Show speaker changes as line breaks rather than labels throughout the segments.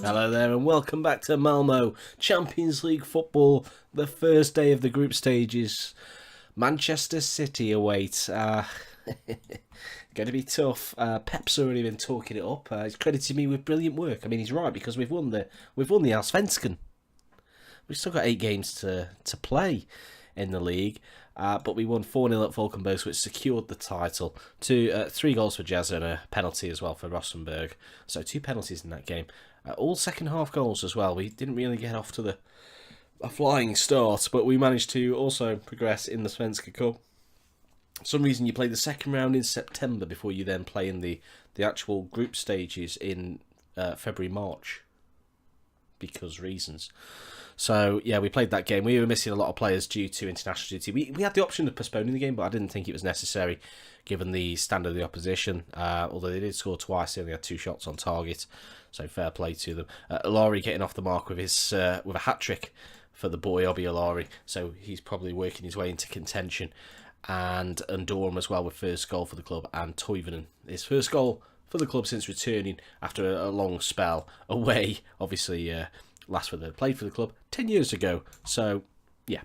Hello there and welcome back to Malmo Champions League football. The first day of the group stages. Manchester City await. Going to be tough. Pep's already been talking it up. He's credited me with brilliant work. I mean, he's right because we've won the Allsvenskan. We've still got 8 games to play in the league. But we won 4-0 at Valkenburg, which secured the title. 3 goals for Jazza and a penalty as well for Rosenborg. So 2 penalties in that game. All second half goals as well. We didn't really get off to a flying start, but we managed to also progress in the Svenska Cup. For some reason you play the second round in September before you then play in the actual group stages in February, March. Because reasons. So, yeah, we played that game. We were missing a lot of players due to international duty. We had the option of postponing the game, but I didn't think it was necessary given the standard of the opposition. Although they did score twice, they only had 2 shots on target. So fair play to them. Olari getting off the mark with with a hat-trick for the boy, Obi Olari. So he's probably working his way into contention. And Durham as well with first goal for the club. And Toivonen, his first goal for the club since returning after a long spell away. Obviously, last for played for the club 10 years ago. So, yeah.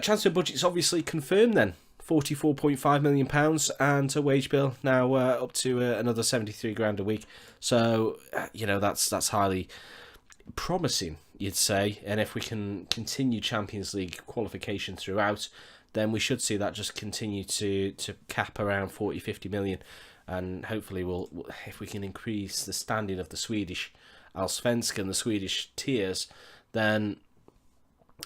Transfer budget's obviously confirmed then. £44.5 million and a wage bill now up to another 73 grand a week. So, that's highly promising, you'd say. And if we can continue Champions League qualification throughout, then we should see that just continue to cap around 40-50 million. And hopefully, if we can increase the standing of the Swedish Allsvenskan, the Swedish tiers, then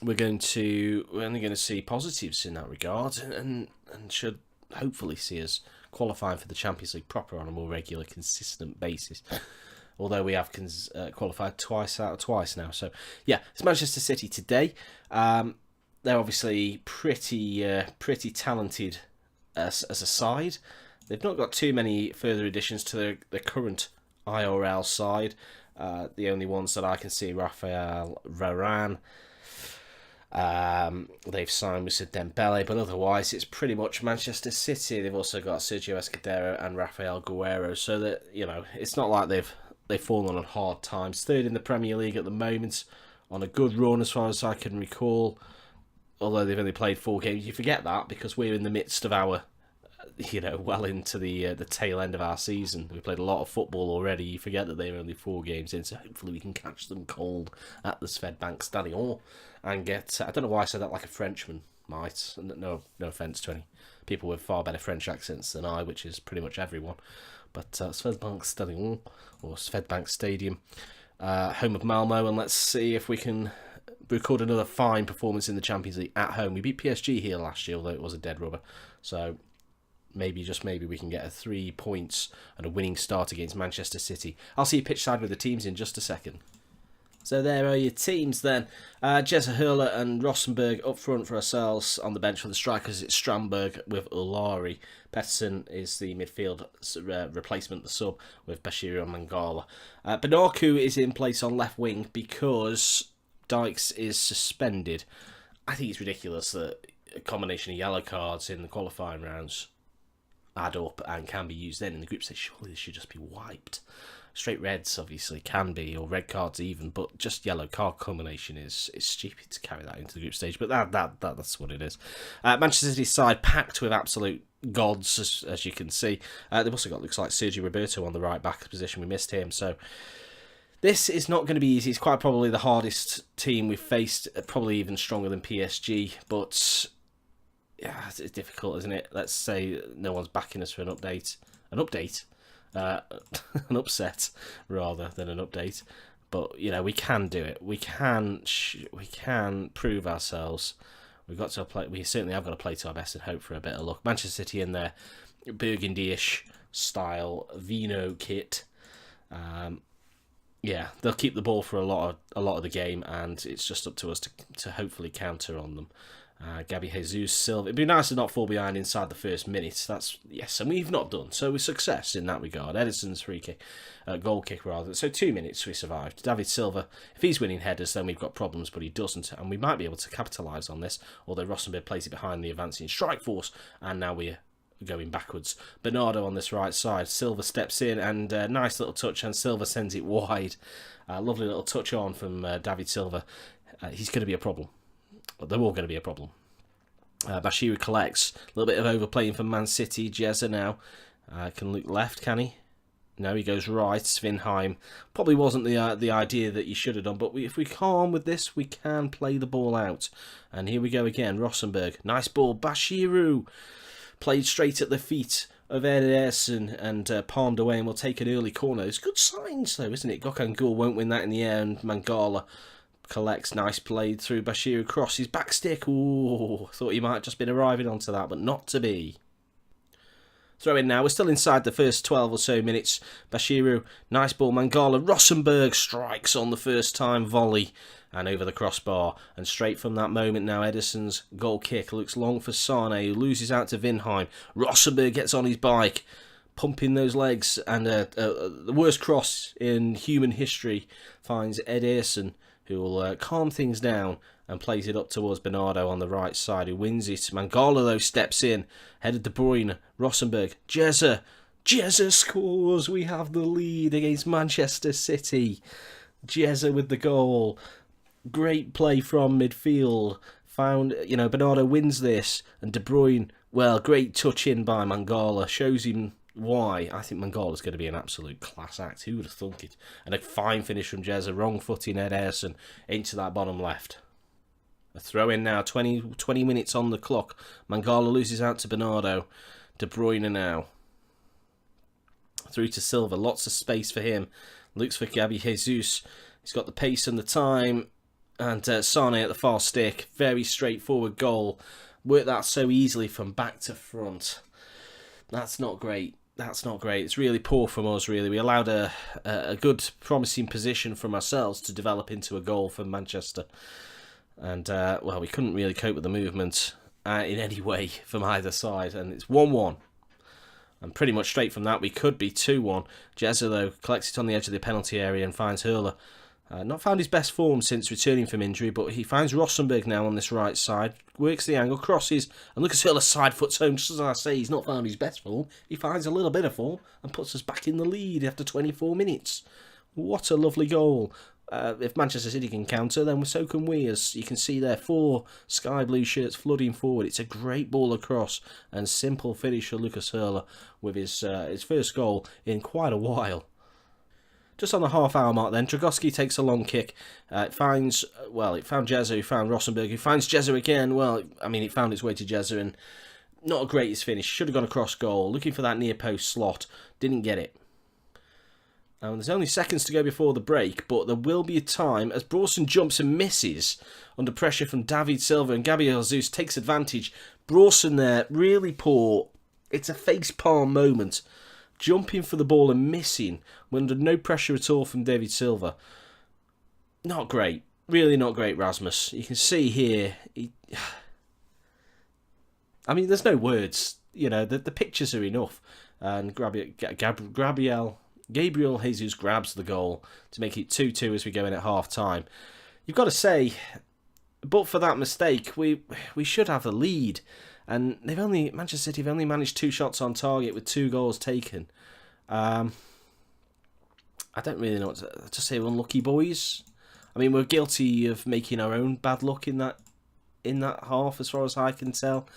we're only going to see positives in that regard, and should hopefully see us qualifying for the Champions League proper on a more regular, consistent basis. Although we have qualified twice out of twice now. So, yeah, it's Manchester City today. They're obviously pretty talented as a side. They've not got too many further additions to the current IRL side. The only ones that I can see, Rafael Varane. They've signed with Dembele, but otherwise it's pretty much Manchester City. They've also got Sergio Escudero and Rafael Guerrero, so that it's not like they've fallen on hard times. Third in the Premier League at the moment, on a good run as far as I can recall. Although they've only played 4 games, you forget that because we're in the midst of our, well into the tail end of our season. We played a lot of football already. You forget that they're only 4 games in, so hopefully we can catch them cold at the Swedbank Stadion and get. I don't know why I said that like a Frenchman might. No offence to any people with far better French accents than I, which is pretty much everyone. But Swedbank Stadion or Swedbank Stadium, home of Malmo, and let's see if we can record another fine performance in the Champions League at home. We beat PSG here last year, although it was a dead rubber. So maybe, just maybe, we can get 3 points and a winning start against Manchester City. I'll see you pitch side with the teams in just a second. So there are your teams then. Jesse Hurler and Rosenborg up front for ourselves. On the bench for the strikers, it's Strandberg with Ulari. Pettersson is the midfield replacement, the sub, with Bashir and Mangala. Benaku is in place on left wing because Dykes is suspended. I think it's ridiculous that a combination of yellow cards in the qualifying rounds add up and can be used then in the group stage. Surely this should just be wiped. Straight reds obviously can be, or red cards even, but just yellow card combination is stupid to carry that into the group stage. But that's what it is. Manchester City side packed with absolute gods, as you can see. They've also got, looks like, Sergio Roberto on the right back position. We missed him, so this is not going to be easy. It's quite probably the hardest team we've faced, probably even stronger than PSG, but yeah, it's difficult, isn't it? Let's say no one's backing us for an update. An upset rather than an update. But we can do it. We can prove ourselves. We've got to play. We certainly have got to play to our best and hope for a bit of luck. Manchester City in their burgundy-ish style Vino kit. Yeah, they'll keep the ball for a lot of the game, and it's just up to us to hopefully counter on them. Gabby Jesus Silva. It'd be nice to not fall behind inside the first minute. That's yes, and we've not done so with success in that regard. Edison's goal kick rather. So 2 minutes we survived. David Silva, if he's winning headers, then we've got problems, but he doesn't, and we might be able to capitalise on this. Although Rosenborg plays it behind the advancing strike force, and now we're going backwards. Bernardo on this right side. Silva steps in, and nice little touch, and Silva sends it wide. Lovely little touch on from David Silva. He's going to be a problem. They're all going to be a problem. Bashiru collects. A little bit of overplaying from Man City. Jezza now. Can look left, can he? No, he goes right. Svinheim. Probably wasn't the idea that you should have done, but if we calm with this, we can play the ball out. And here we go again. Rosenberg. Nice ball. Bashiru. Played straight at the feet of Ederson and palmed away, and will take an early corner. It's good signs, though, isn't it? Gökhan Gül won't win that in the air, and Mangala collects. Nice played through. Bashiru crosses. Back stick. Ooh, thought he might have just been arriving onto that, but not to be. Throw in now. We're still inside the first 12 or so minutes. Bashiru, nice ball. Mangala. Rosenberg strikes on the first time volley and over the crossbar. And straight from that moment now, Ederson's goal kick looks long for Sane, who loses out to Vinheim. Rosenberg gets on his bike, pumping those legs, and the worst cross in human history finds Ederson, who will calm things down and plays it up towards Bernardo on the right side, who wins it. Mangala, though, steps in. Headed De Bruyne. Rosenberg. Jezza. Jezza scores. We have the lead against Manchester City. Jezza with the goal. Great play from midfield. Bernardo wins this. And De Bruyne, well, great touch in by Mangala. Shows him why. I think Mangala's going to be an absolute class act. Who would have thunk it? And a fine finish from Jezza. Wrong footing Ederson into that bottom left. A throw in now, 20 minutes on the clock. Mangala loses out to Bernardo. De Bruyne now. Through to Silva, lots of space for him. Looks for Gabi Jesus. He's got the pace and the time. And Sane at the far stick. Very straightforward goal. Worked that so easily from back to front. That's not great. That's not great. It's really poor from us, really. We allowed a good, promising position from ourselves to develop into a goal for Manchester. And, we couldn't really cope with the movement in any way from either side. And it's 1-1. And pretty much straight from that, we could be 2-1. Jezza, though, collects it on the edge of the penalty area and finds Hurler. Not found his best form since returning from injury, but he finds Rosenberg now on this right side. Works the angle, crosses, and Lucas Hurler side foots home. Just as I say, he's not found his best form. He finds a little bit of form and puts us back in the lead after 24 minutes. What a lovely goal. If Manchester City can counter, then so can we. As you can see there, 4 sky blue shirts flooding forward. It's a great ball across and simple finish for Lucas Hurler with his first goal in quite a while. Just on the half-hour mark then, Dragowski takes a long kick. It found Jezza, who found Rosenberg, who finds Jezza again. It found its way to Jezza, and not a greatest finish. Should have gone across goal. Looking for that near-post slot. Didn't get it. There's only seconds to go before the break, but there will be a time as Brawson jumps and misses under pressure from David Silva, and Gabriel Jesus takes advantage. Brawson there, really poor. It's a face palm moment. Jumping for the ball and missing when under no pressure at all from David Silva. Not great. Really not great, Rasmus. You can see here. There's no words. The pictures are enough. And Gabriel Jesus grabs the goal to make it 2-2 as we go in at half-time. You've got to say, but for that mistake, we should have a lead. And Manchester City have only managed 2 shots on target with 2 goals taken. I don't really know what to say. Unlucky boys. We're guilty of making our own bad luck in that half, as far as I can tell.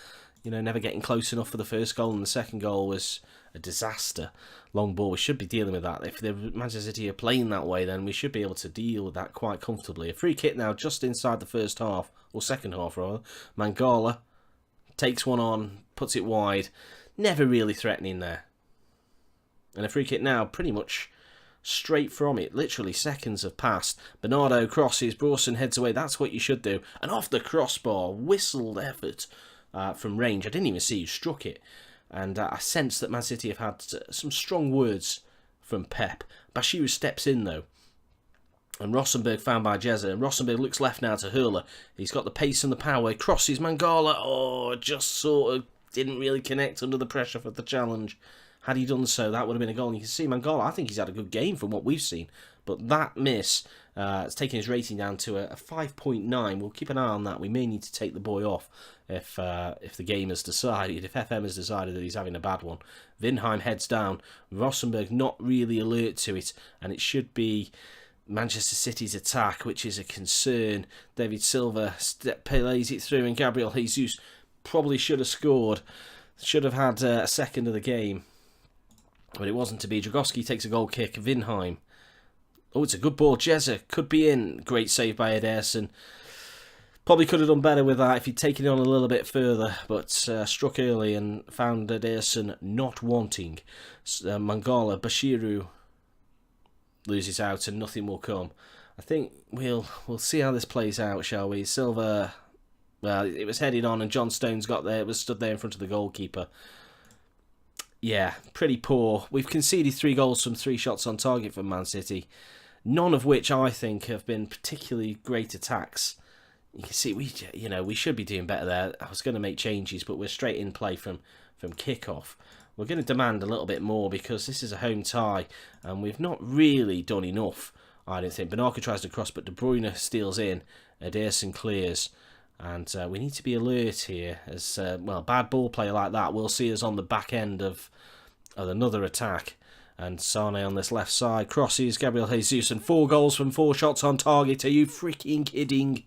Never getting close enough for the first goal, and the second goal was a disaster. Long ball. We should be dealing with that. If the Manchester City are playing that way, then we should be able to deal with that quite comfortably. A free kick now, just inside the first half, or second half rather. Mangala takes one on, puts it wide. Never really threatening there. And a free kick now, pretty much straight from it. Literally seconds have passed. Bernardo crosses, Brawson heads away. That's what you should do. And off the crossbar, whistled effort from range. I didn't even see who struck it. And I sense that Man City have had some strong words from Pep. Bashiru steps in, though. And Rosenberg found by Jezza. And Rosenberg looks left now to Hurler. He's got the pace and the power. Crosses Mangala. Oh, just sort of didn't really connect under the pressure for the challenge. Had he done so, that would have been a goal. And you can see Mangala, I think he's had a good game from what we've seen. But that miss has taken his rating down to a 5.9. We'll keep an eye on that. We may need to take the boy off if the game has decided, if FM has decided that he's having a bad one. Vinheim heads down. Rosenberg not really alert to it. And it should be Manchester City's attack, which is a concern. David Silva plays it through, and Gabriel Jesus probably should have scored. Should have had a second of the game. But it wasn't to be. Dragowski takes a goal kick. Vinheim. Oh, it's a good ball. Jezza could be in. Great save by Ederson. Probably could have done better with that if he'd taken it on a little bit further. But struck early and found Ederson not wanting. Mangala, Bashiru loses out and nothing will come. I think we'll see how this plays out, shall we? Silva, well, it was headed on and John Stones got there. It was stood there in front of the goalkeeper. Yeah, pretty poor. We've conceded 3 goals from 3 shots on target from Man City, none of which I think have been particularly great attacks. You can see we should be doing better there. I was going to make changes, but we're straight in play from kick-off. We're going to demand a little bit more because this is a home tie, and we've not really done enough, I don't think. Benarka tries to cross, but De Bruyne steals in. Ederson clears. And we need to be alert here, as bad ball play like that will see us on the back end of another attack. And Sane on this left side crosses Gabriel Jesus, and 4 goals from 4 shots on target. Are you freaking kidding?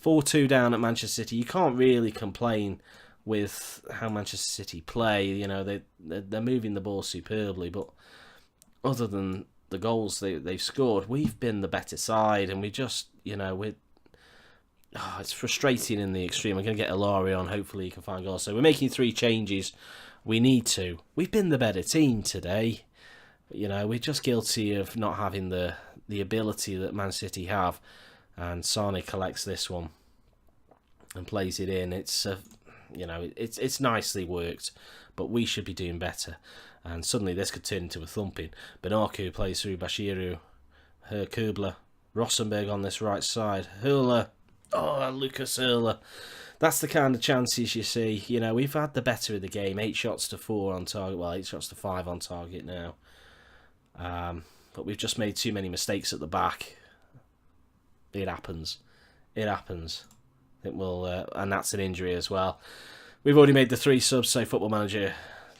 4-2 down at Manchester City. You can't really complain with how Manchester City play. You know, they're moving the ball superbly, but other than the goals they've scored, we've been the better side, and we just, it's frustrating in the extreme. I'm going to get Ilari on. Hopefully he can find goals. So we're making 3 changes. We need to. We've been the better team today. But, we're just guilty of not having the ability that Man City have. And Sane collects this one and plays it in. It's it's nicely worked, but we should be doing better. And suddenly this could turn into a thumping. Benarka plays through Bashiru, Kerbler, Rosenberg on this right side, Hurler. Oh, Lucas Hurler. That's the kind of chances you see. We've had the better of the game. 8 shots to 4 on target. Well, 8 shots to 5 on target now. But we've just made too many mistakes at the back. It happens. It happens. I think and that's an injury as well. We've already made the 3 subs, so Football Manager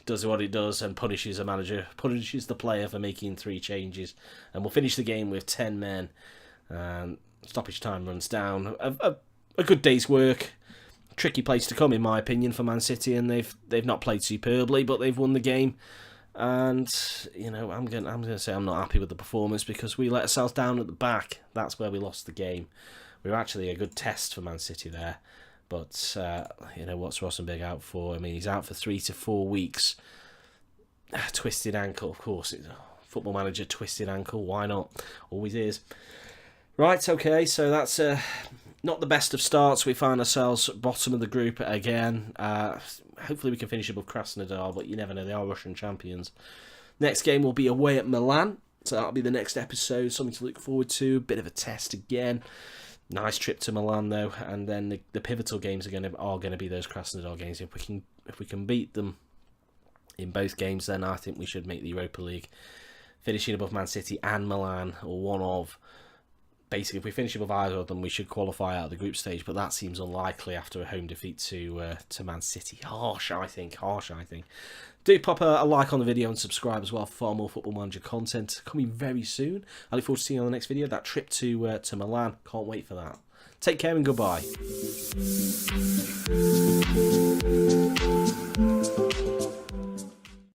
does what it does and punishes the player for making 3 changes. And we'll finish the game with 10 men. Stoppage time runs down. A good day's work. Tricky place to come, in my opinion, for Man City, and they've not played superbly, but they've won the game. And I'm going to say I'm not happy with the performance because we let ourselves down at the back. That's where we lost the game. We were actually a good test for Man City there, but what's Rosenberg out for? I mean, he's out for 3 to 4 weeks. Twisted ankle, of course. It's Football Manager twisted ankle. Why not? Always is. Right, okay, so that's not the best of starts. We find ourselves bottom of the group again. Hopefully we can finish above Krasnodar, but you never know, they are Russian champions. Next game will be away at Milan, so that'll be the next episode, something to look forward to. Bit of a test again. Nice trip to Milan though, and then the pivotal games are going to be those Krasnodar games. If we can beat them in both games, then I think we should make the Europa League, finishing above Man City and Milan, or one of. Basically, if we finish above either of them, we should qualify out of the group stage, but that seems unlikely after a home defeat to Man City. Harsh, I think. Do pop a like on the video and subscribe as well for far more Football Manager content coming very soon. I look forward to seeing you on the next video. That trip to Milan, can't wait for that. Take care and goodbye.